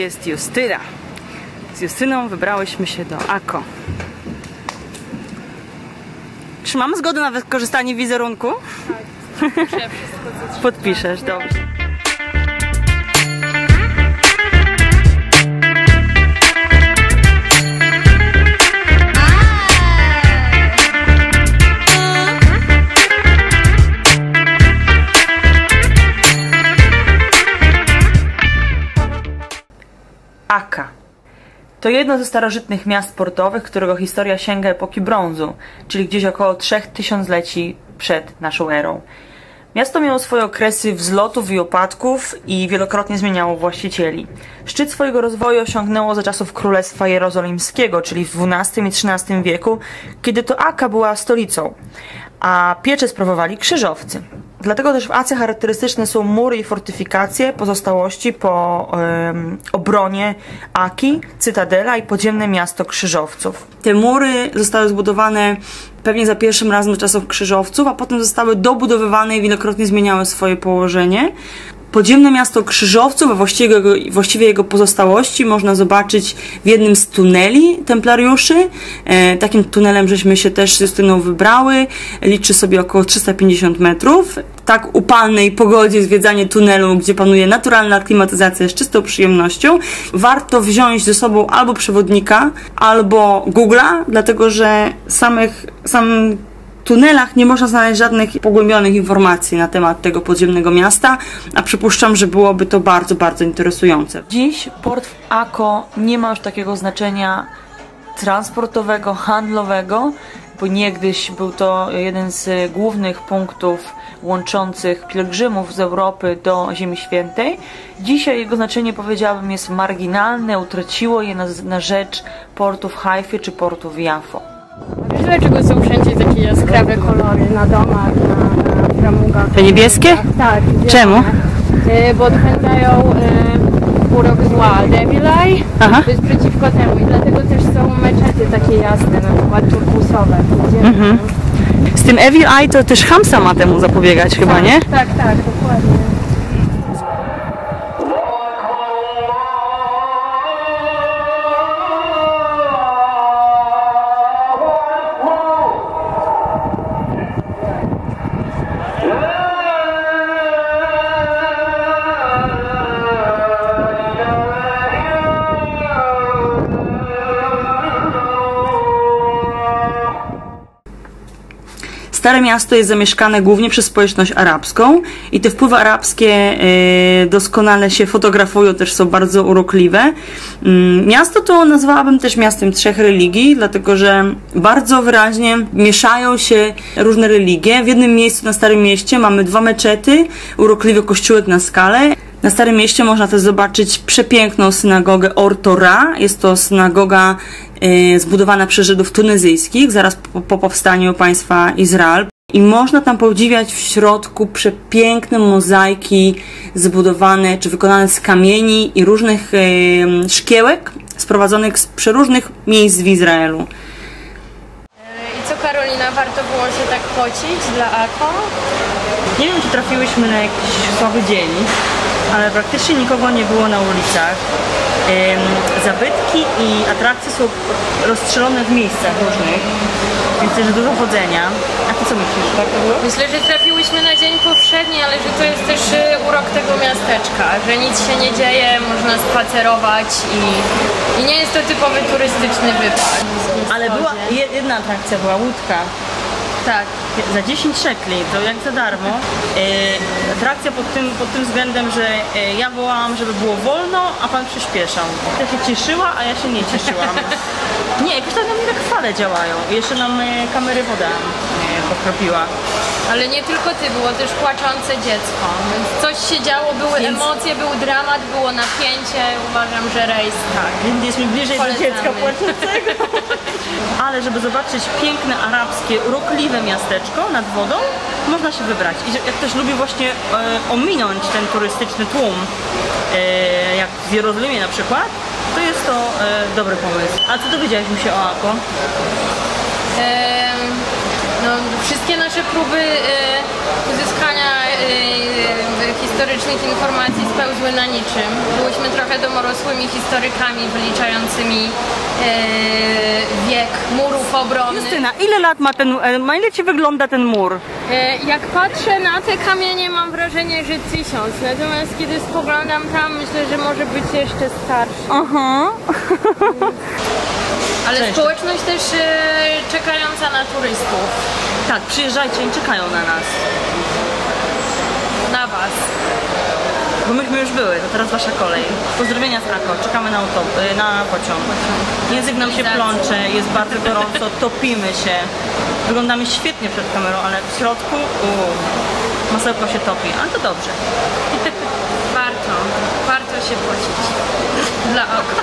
jest Justyna. Z Justyną wybrałyśmy się do Ako. Czy mamy zgodę na wykorzystanie wizerunku? Tak. Podpiszę wszystko, co podpiszesz, dobrze. Aka. To jedno ze starożytnych miast portowych, którego historia sięga epoki brązu, czyli gdzieś około 3000-leci przed naszą erą. Miasto miało swoje okresy wzlotów i upadków i wielokrotnie zmieniało właścicieli. Szczyt swojego rozwoju osiągnęło za czasów Królestwa Jerozolimskiego, czyli w XII i XIII wieku, kiedy to Aka była stolicą, a pieczę sprawowali krzyżowcy. Dlatego też w Ace charakterystyczne są mury i fortyfikacje, pozostałości po obronie Aki, cytadela i podziemne miasto krzyżowców. Te mury zostały zbudowane pewnie za pierwszym razem do czasów krzyżowców, a potem zostały dobudowywane i wielokrotnie zmieniały swoje położenie. Podziemne miasto krzyżowców, a właściwie jego pozostałości można zobaczyć w jednym z tuneli templariuszy. Takim tunelem żeśmy się też z Justyną wybrały. Liczy sobie około 350 metrów. Tak upalnej pogodzie zwiedzanie tunelu, gdzie panuje naturalna klimatyzacja z czystą przyjemnością. Warto wziąć ze sobą albo przewodnika, albo Google'a, dlatego że samym tunelach nie można znaleźć żadnych pogłębionych informacji na temat tego podziemnego miasta, a przypuszczam, że byłoby to bardzo, bardzo interesujące. Dziś port w Ako nie ma już takiego znaczenia transportowego, handlowego, bo niegdyś był to jeden z głównych punktów łączących pielgrzymów z Europy do Ziemi Świętej. Dzisiaj jego znaczenie, powiedziałabym, jest marginalne, utraciło je na rzecz portu w Haifie czy portu w Jafo. Wiesz, dlaczego są wszędzie takie jaskrawe kolory na domach, na framugach? Te niebieskie? Tak. Czemu? Bo odpędzają urok zła, Devil Eye. Aha. To jest przeciwko temu i dlatego też są meczety takie jasne, na przykład turkusowe. Z tym Evil Eye to też Hamsa ma temu zapobiegać chyba, nie? Tak, dokładnie. Stare miasto jest zamieszkane głównie przez społeczność arabską i te wpływy arabskie doskonale się fotografują, też są bardzo urokliwe. Miasto to nazwałabym też miastem trzech religii, dlatego że bardzo wyraźnie mieszają się różne religie. W jednym miejscu na Starym Mieście mamy 2 meczety, urokliwy kościółek na skale. Na Starym Mieście można też zobaczyć przepiękną synagogę Or-Torah. Jest to synagoga zbudowana przez Żydów tunezyjskich zaraz po powstaniu państwa Izrael. I można tam podziwiać w środku przepiękne mozaiki zbudowane czy wykonane z kamieni i różnych szkiełek sprowadzonych z przeróżnych miejsc w Izraelu. I co, Karolina, warto było się tak pocić dla Ako? Nie wiem, czy trafiłyśmy na jakiś słaby dzień, ale praktycznie nikogo nie było na ulicach. Zabytki i atrakcje są rozstrzelone w miejscach różnych, więc też dużo chodzenia. A ty co myślisz, tak to było? Myślę, że trafiłyśmy na dzień powszedni, ale że to jest też urok tego miasteczka, że nic się nie dzieje, można spacerować i nie jest to typowy turystyczny wypad. Ale była jedna atrakcja, była łódka. Tak. Za 10 szekli, to jak za darmo. Atrakcja pod tym względem, że ja wołałam, żeby było wolno, a pan przyspieszał. Ja się cieszyła, a ja się nie cieszyłam. Nie, jakoś tak na mnie tak fale działają. I jeszcze nam kamery woda pokropiła. Ale nie tylko ty, było też płaczące dziecko. Więc coś się działo, były emocje, był dramat, było napięcie. Uważam, że rejs tak. Więc jest mi bliżej do dziecka płaczącego. Ale żeby zobaczyć piękne, arabskie, urokliwe miasteczko nad wodą, można się wybrać. I jak ktoś lubi właśnie ominąć ten turystyczny tłum, jak w Jerozolimie na przykład, to jest to dobry pomysł. A co dowiedziałyśmy się o Ako? No, wszystkie nasze próby uzyskania historycznych informacji spełzły na niczym. Byłyśmy trochę domorosłymi historykami wyliczającymi wiek murów obronnych. Justyna, ile lat ma ile ci wygląda ten mur? Jak patrzę na te kamienie, mam wrażenie, że 1000, natomiast kiedy spoglądam tam, myślę, że może być jeszcze starszy. Aha. Ale Cześć. społeczność też czekająca na turystów. Tak, przyjeżdżajcie i czekają na nas. Na was. Bo myśmy już były, to teraz wasza kolej. Pozdrowienia z Ako, czekamy na pociąg. Język nam się plącze, jest bardzo gorąco, topimy się. Wyglądamy świetnie przed kamerą, ale w środku masełko się topi, ale to dobrze. Warto się pocić. Dla oka.